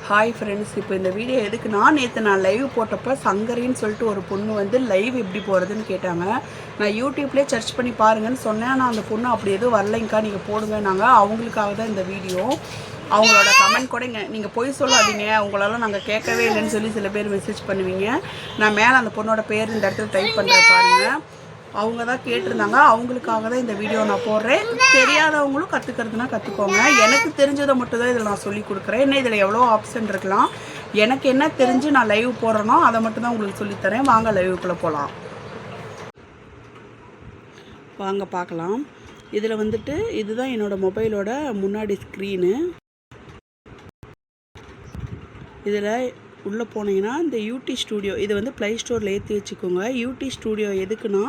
Hi friends, இப்போ இந்த video எதுக்குன்னா, நேற்று நான் லைவ் போட்டப்போ சங்கரின்னு சொல்லிட்டு ஒரு பொண்ணு வந்து லைவ் எப்படி போகிறதுன்னு கேட்டாங்க. நான் யூடியூப்லேயே சர்ச் பண்ணி பாருங்கன்னு சொன்னேன். ஆனால் அந்த பொண்ணு அப்படி எதுவும் வரலைங்க்கா, நீங்கள் போடுங்கன்னாங்க. அவங்களுக்காக தான் இந்த வீடியோ. அவங்களோட கமெண்ட் கூட நீங்கள் பொய் சொல்லாதீங்க, உங்களால் நாங்கள் கேட்கவே இல்லைன்னு சொல்லி சில பேர் மெசேஜ் பண்ணுவீங்க. நான் மேலே அந்த பொண்ணோட பேர் இந்த இடத்துல டைப் பண்ணுறேன் பாருங்கள். அவங்க தான் கேட்டிருந்தாங்க. அவங்களுக்காக தான் இந்த வீடியோ நான் போடுறேன். தெரியாதவங்களும் கற்றுக்கிறதுனா கற்றுக்கோங்க. எனக்கு தெரிஞ்சதை மட்டும் தான் இதில் நான் சொல்லி கொடுக்குறேன். இன்னும் இதில் எவ்வளோ ஆப்ஷன் இருக்கலாம். எனக்கு என்ன தெரிஞ்சு நான் லைவ் போடுறேனோ அதை மட்டும் தான் உங்களுக்கு சொல்லித்தரேன். வாங்க லைவுக்குள்ளே போகலாம். வாங்க பார்க்கலாம். இதில் வந்துட்டு இதுதான் என்னோடய மொபைலோட முன்னாடி ஸ்க்ரீனு. இதில் உள்ளே போனீங்கன்னா இந்த யூடி ஸ்டூடியோ இது வந்து ப்ளே ஸ்டோரில் ஏற்றி வச்சுக்கோங்க. யூடி ஸ்டூடியோ எதுக்குன்னா,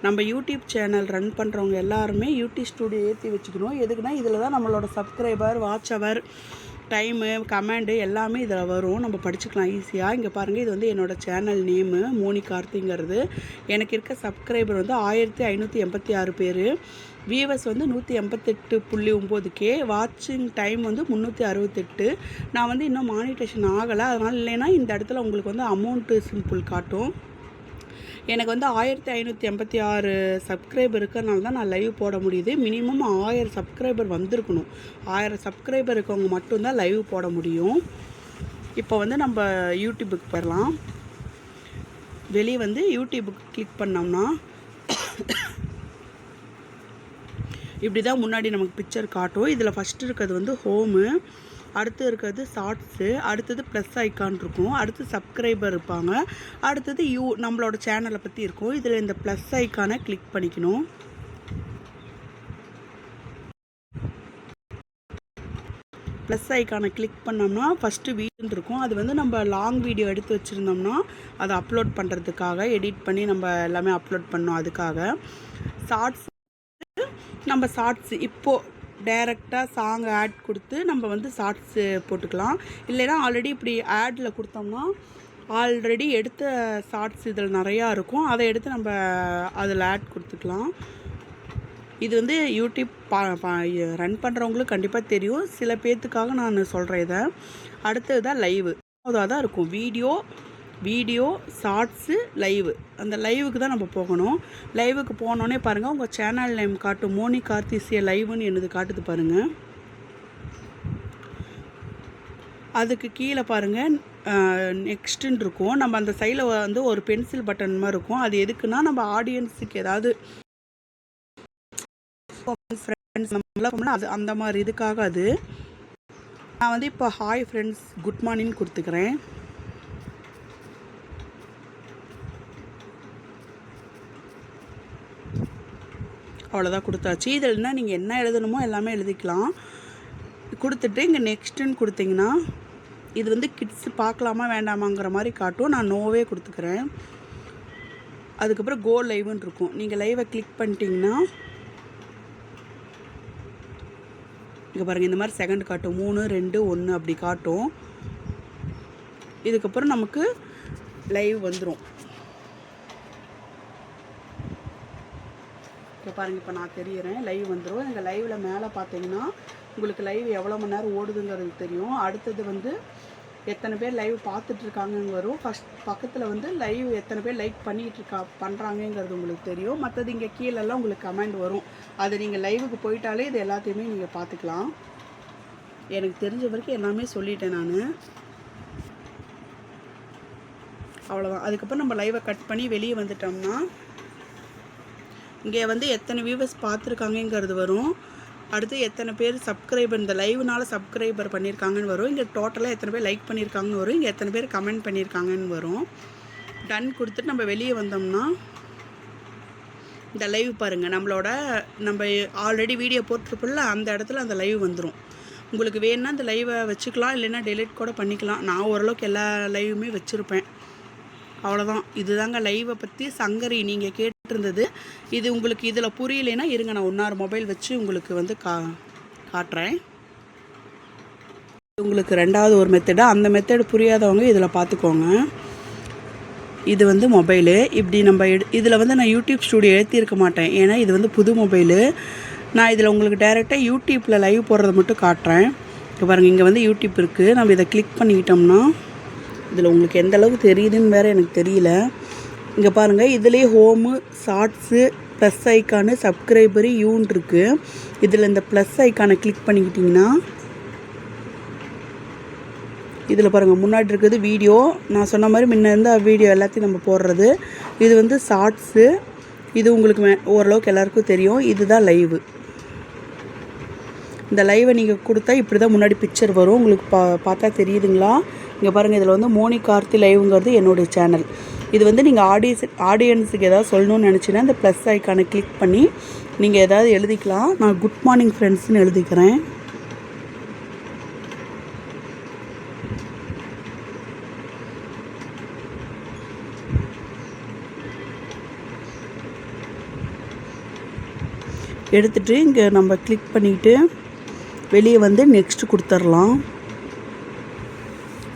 நம்ம யூடியூப் சேனல் ரன் பண்ணுறவங்க எல்லாருமே யூடி ஸ்டூடியோ ஏற்றி வச்சுக்கணும். எதுக்குன்னா, இதில் தான் நம்மளோட சப்ஸ்கிரைபர், வாட்ச் அவர், டைமு, கமெண்டு எல்லாமே இதில் வரும். நம்ம படிச்சுக்கலாம் ஈஸியாக. இங்கே பாருங்கள், இது வந்து என்னோடய சேனல் நேமு மோனி கார்த்திங்கிறது. எனக்கு இருக்க சப்ஸ்கிரைபர் வந்து 1586 பேர். வியூவர்ஸ் வந்து 188.9K. வாட்சிங் டைம் வந்து 368. நான் வந்து இன்னும் மானிட்டேஷன் ஆகலை. அதனால் இல்லைன்னா இந்த இடத்துல உங்களுக்கு வந்து அமௌண்ட்டு சிம்பிள் காட்டும். எனக்கு வந்து 1586 சப்ஸ்கிரைபர் இருக்கிறனால தான் நான் லைவ் போட முடியுது. மினிமம் 1000 சப்ஸ்கிரைபர் வந்திருக்கணும். 1000 சப்ஸ்கிரைபர் இருக்கவங்க மட்டும்தான் லைவ் போட முடியும். இப்போ வந்து நம்ம யூடியூபுக்கு போயிடலாம். வெளியே வந்து யூடியூபுக்கு கிளிக் பண்ணோம்னா இப்படி தான் முன்னாடி நமக்கு பிக்சர் காட்டும். இதில் ஃபஸ்ட்டு இருக்கிறது வந்து ஹோமு, அடுத்து இருக்கிறது ஷார்ட்ஸு, அடுத்தது ப்ளஸ் ஐக்கான் இருக்கும், அடுத்து சப்ஸ்கிரைபர் இருப்பாங்க, அடுத்தது நம்மளோட சேனலை பற்றி இருக்கும். இதில் இந்த ப்ளஸ் ஐக்கானை கிளிக் பண்ணிக்கணும். ப்ளஸ் ஐக்கானை கிளிக் பண்ணோம்னா ஃபஸ்ட்டு வீடியோ இருக்கும். அது வந்து நம்ம லாங் வீடியோ எடுத்து வச்சுருந்தோம்னா அதை அப்லோட் பண்ணுறதுக்காக, எடிட் பண்ணி நம்ம எல்லாமே அப்லோட் பண்ணோம். அதுக்காக நம்ம ஷார்ட்ஸு இப்போது டைரெக்டாக சாங் ஆட் கொடுத்து நம்ம வந்து ஷார்ட்ஸு போட்டுக்கலாம். இல்லைன்னா ஆல்ரெடி இப்படி ஆடில் கொடுத்தோம்னா ஆல்ரெடி எடுத்த ஷார்ட்ஸ் இதில் நிறையா இருக்கும். அதை எடுத்து நம்ம அதில் ஆட் கொடுத்துக்கலாம். இது வந்து யூடியூப் ரன் பண்ணுறவங்களுக்கு கண்டிப்பாக தெரியும். சில பேர்த்துக்காக நான் சொல்கிறேன் இதை. அடுத்தது தான் லைவு. அதான் இருக்கும் வீடியோ ஷார்ட்ஸு, லைவு. அந்த லைவுக்கு தான் நம்ம போகணும். லைவுக்கு போனோன்னே பாருங்கள், உங்கள் சேனல் நேம் காட்டும். மோனி கார்த்திசிய லைவுன்னு என்னது காட்டுது பாருங்கள். அதுக்கு கீழே பாருங்கள் நெக்ஸ்ட்டுன்னு இருக்கும். நம்ம அந்த சைடில் வந்து ஒரு பென்சில் பட்டன் மாதிரி இருக்கும். அது எதுக்குன்னா, நம்ம ஆடியன்ஸுக்கு ஏதாவது ஃப்ரெண்ட்ஸ் நம்மளாம் அது அந்த மாதிரி இதுக்காக. அது நான் வந்து இப்போ ஹாய் ஃப்ரெண்ட்ஸ், குட் மார்னிங் கொடுத்துக்கிறேன். அவ்வளோதான், கொடுத்தாச்சு. இதில்னா நீங்கள் என்ன எழுதணுமோ எல்லாமே எழுதிக்கலாம். கொடுத்துட்டு இங்கே நெக்ஸ்ட்டுன்னு கொடுத்தீங்கன்னா இது வந்து கிட்ஸ் பார்க்கலாமா வேண்டாமாங்கிற மாதிரி காட்டும். நான் நோவே கொடுத்துக்கிறேன். அதுக்கப்புறம் கோ லைவ்னு இருக்கும். நீங்கள் லைவை கிளிக் பண்ணிட்டீங்கன்னா இங்கே பாருங்கள், இந்த மாதிரி செகண்ட் காட்டும். 3, 2, 1 அப்படி காட்டும். இதுக்கப்புறம் நமக்கு லைவ் வந்துடும். இப்போ பாருங்கள், இப்போ நான் தெரியுறேன், லைவ் வந்துடும். எங்கள் லைவில் மேலே பார்த்தீங்கன்னா உங்களுக்கு லைவ் எவ்வளோ மணி நேரம் ஓடுதுங்கிறது தெரியும். அடுத்தது வந்து எத்தனை பேர் லைவ் பார்த்துட்ருக்காங்கன்னு வரும். ஃபஸ்ட் பக்கத்தில் வந்து லைவ் எத்தனை பேர் லைக் பண்ணுறாங்கங்கிறது உங்களுக்கு தெரியும். மற்றது இங்கே கீழெல்லாம் உங்களுக்கு கமெண்ட் வரும். அது நீங்கள் லைவுக்கு போயிட்டாலே இது எல்லாத்தையுமே நீங்கள் பார்த்துக்கலாம். எனக்கு தெரிஞ்ச வரைக்கும் எல்லாமே சொல்லிட்டேன் நான். அவ்வளோதான். அதுக்கப்புறம் நம்ம லைவை கட் பண்ணி வெளியே வந்துட்டோம்னா இங்கே வந்து எத்தனை வியூவர்ஸ் பார்த்துருக்காங்கங்கிறது வரும். அடுத்து எத்தனை பேர் சப்ஸ்கிரைபர் இந்த லைவ்னால் சப்ஸ்கிரைபர் பண்ணியிருக்காங்கன்னு வரும். இங்கே டோட்டலாக எத்தனை பேர் லைக் பண்ணியிருக்காங்கன்னு வரும். இங்கே எத்தனை பேர் கமெண்ட் பண்ணியிருக்காங்கன்னு வரும். டன் கொடுத்துட்டு நம்ம வெளியே வந்தோம்னா இந்த லைவ் பாருங்கள், நம்ம ஆல்ரெடி வீடியோ போட்டிருப்போம்ல, அந்த இடத்துல அந்த லைவ் வந்துடும். உங்களுக்கு வேணுன்னா இந்த லைவை வச்சுக்கலாம், இல்லைன்னா டெலிட் கூட பண்ணிக்கலாம். நான் ஓரளவுக்கு எல்லா லைவுமே வச்சுருப்பேன். அவ்வளோதான். இதுதாங்க லைவை பற்றி சங்கரி நீங்கள் கேட்டிருந்தது. இது உங்களுக்கு இதில் புரியலைன்னா இருங்க, நான் இன்னொரு மொபைல் வச்சு உங்களுக்கு வந்து காட்டுறேன். உங்களுக்கு ரெண்டாவது ஒரு மெத்தடு. அந்த மெத்தடு புரியாதவங்க இதில் பார்த்துக்கோங்க. இது வந்து மொபைலு. இப்படி நம்ம இதில் வந்து நான் யூடியூப் ஸ்டூடியோ ஏற்றிருக்க மாட்டேன், ஏன்னா இது வந்து புது மொபைலு. நான் இதில் உங்களுக்கு டைரெக்டாக யூடியூப்பில் லைவ் போடுறத மட்டும் காட்டுறேன். இப்போ பாருங்கள், இங்கே வந்து யூடியூப் இருக்குது. நம்ம இதை கிளிக் பண்ணிக்கிட்டோம்னா இதில் உங்களுக்கு எந்த அளவுக்கு தெரியுதுன்னு வேறு எனக்கு தெரியல. இங்கே பாருங்கள், இதுலேயே home, shorts, plus icon, subscriber, யூன் இருக்குது. இதில் இந்த ப்ளஸ் ஐக்கானை கிளிக் பண்ணிக்கிட்டிங்கன்னா இதில் பாருங்கள், முன்னாடி இருக்குது வீடியோ. நான் சொன்ன மாதிரி முன்ன இருந்த வீடியோ எல்லாத்தையும் நம்ம போடுறது. இது வந்து ஷார்ட்ஸு. இது உங்களுக்கு ஓரளவுக்கு எல்லாருக்கும் தெரியும். இதுதான் லைவு. இந்த லைவை நீங்கள் கொடுத்தா இப்படி தான் முன்னாடி பிக்சர் வரும். உங்களுக்கு பார்த்தா தெரியுதுங்களா? இங்கே பாருங்கள், இதில் வந்து மோனி கார்த்தி லைவுங்கிறது என்னுடைய சேனல். இது வந்து நீங்கள் ஆடியன்ஸுக்கு ஏதாவது சொல்லணும்னு நினச்சின்னா இந்த ப்ளஸ் ஐக்கானை கிளிக் பண்ணி நீங்கள் ஏதாவது எழுதிக்கலாம். நான் குட் மார்னிங் ஃப்ரெண்ட்ஸ்னு எழுதிக்கிறேன். எடுத்துகிட்டு இங்கே நம்ம கிளிக் பண்ணிவிட்டு வெளியே வந்து நெக்ஸ்ட் கொடுத்துடலாம்.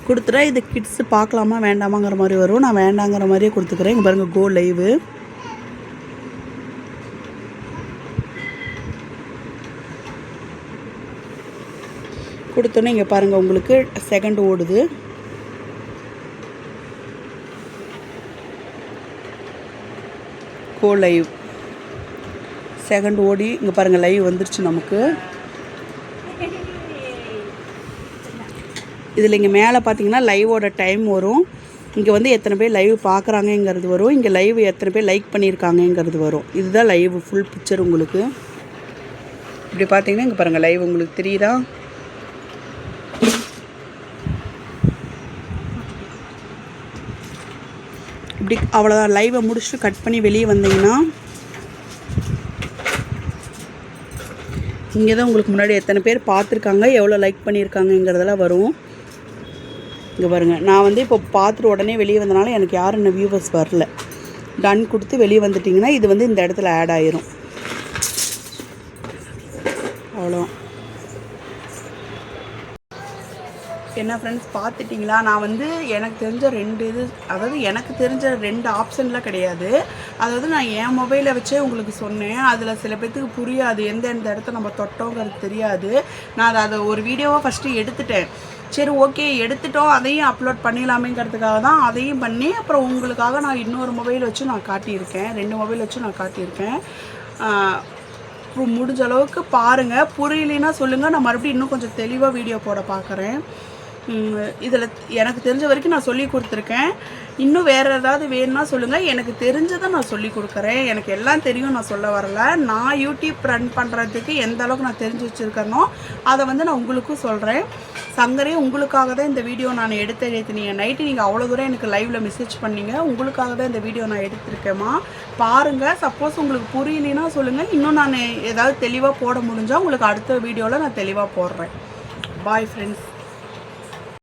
கொடுத்துட்டா இது கிட்ஸு பார்க்கலாமா வேண்டாமாங்கிற மாதிரி வரும். நான் வேண்டாங்கிற மாதிரியே கொடுத்துக்கிறேன். இங்கே பாருங்கள், கோ லைவு. கொடுத்தோன்னே இங்கே பாருங்கள், உங்களுக்கு செகண்ட் ஓடுது. கோ லைவ் செகண்ட் ஓடி இங்கே பாருங்கள், லைவ் வந்துருச்சு நமக்கு. இதில் இங்கே மேலே பார்த்தீங்கன்னா லைவோட டைம் வரும். இங்கே வந்து எத்தனை பேர் லைவ் பார்க்குறாங்கங்கிறது வரும். இங்கே லைவ் எத்தனை பேர் லைக் பண்ணியிருக்காங்கங்கிறது வரும். இதுதான் லைவ் ஃபுல் பிக்சர் உங்களுக்கு. இப்படி பார்த்தீங்கன்னா இங்கே பாருங்கள், லைவ் உங்களுக்கு தெரியுதா? இப்படி அவ்வளோதான். லைவை முடிச்சுட்டு கட் பண்ணி வெளியே வந்தீங்கன்னா இங்கே தான் உங்களுக்கு முன்னாடி எத்தனை பேர் பார்த்துருக்காங்க, எவ்வளோ லைக் பண்ணியிருக்காங்கங்கிறதெல்லாம் வரும். இங்கே பாருங்கள், நான் வந்து இப்போ பார்த்துட்டு உடனே வெளியே வந்தனால எனக்கு யாரும் இன்னும் வியூவர்ஸ் வரல. டன் கொடுத்து வெளியே வந்துட்டிங்கன்னா இது வந்து இந்த இடத்துல ஆட் ஆயிரும். அவ்வளோ. என்ன ஃப்ரெண்ட்ஸ், பார்த்துட்டிங்களா? நான் வந்து எனக்கு தெரிஞ்ச எனக்கு தெரிஞ்ச 2 ஆப்ஷன்லாம் கிடையாது. அதாவது நான் என் மொபைலை வச்சே உங்களுக்கு சொன்னேன். அதில் சில பேர்த்துக்கு புரியாது, எந்த இடத்த நம்ம தொட்டோங்கிறது தெரியாது. நான் அதை ஒரு வீடியோவாக ஃபஸ்ட்டு எடுத்துட்டேன். சரி, ஓகே, எடுத்துட்டோம், அதையும் அப்லோட் பண்ணிடலாமேங்கிறதுக்காக தான் அதையும் பண்ணி அப்புறம் உங்களுக்காக நான் இன்னொரு மொபைல் வச்சு நான் காட்டியிருக்கேன். 2 மொபைல் வச்சு நான் காட்டியிருக்கேன். முடிஞ்ச அளவுக்கு பாருங்கள். புரியலைன்னா சொல்லுங்கள், நான் மறுபடியும் இன்னும் கொஞ்சம் தெளிவாக வீடியோ போட பார்க்குறேன். இதில் எனக்கு தெரிஞ்ச வரைக்கும் நான் சொல்லி கொடுத்துருக்கேன். இன்னும் வேறு ஏதாவது வேணும்னா சொல்லுங்கள். எனக்கு தெரிஞ்சதை நான் சொல்லி கொடுக்குறேன். எனக்கு எல்லாம் தெரியும் நான் சொல்ல வரல. நான் யூடியூப் ரன் பண்ணுறதுக்கு எந்த அளவுக்கு நான் தெரிஞ்சு வச்சுருக்கேனோ அதை வந்து நான் உங்களுக்கும் சொல்கிறேன். சங்கரே, உங்களுக்காக தான் இந்த வீடியோ நான் எடுத்து நீங்கள் நைட்டு நீங்கள் அவ்வளோ தூரம் எனக்கு லைவில் மெசேஜ் பண்ணீங்க. உங்களுக்காக தான் இந்த வீடியோ நான் எடுத்திருக்கேம்மா. பாருங்கள். சப்போஸ் உங்களுக்கு புரியலைன்னா சொல்லுங்கள். இன்னும் நான் ஏதாவது தெளிவாக போட முடிஞ்சால் உங்களுக்கு அடுத்த வீடியோவில் நான் தெளிவாக போடுறேன். Bye friends.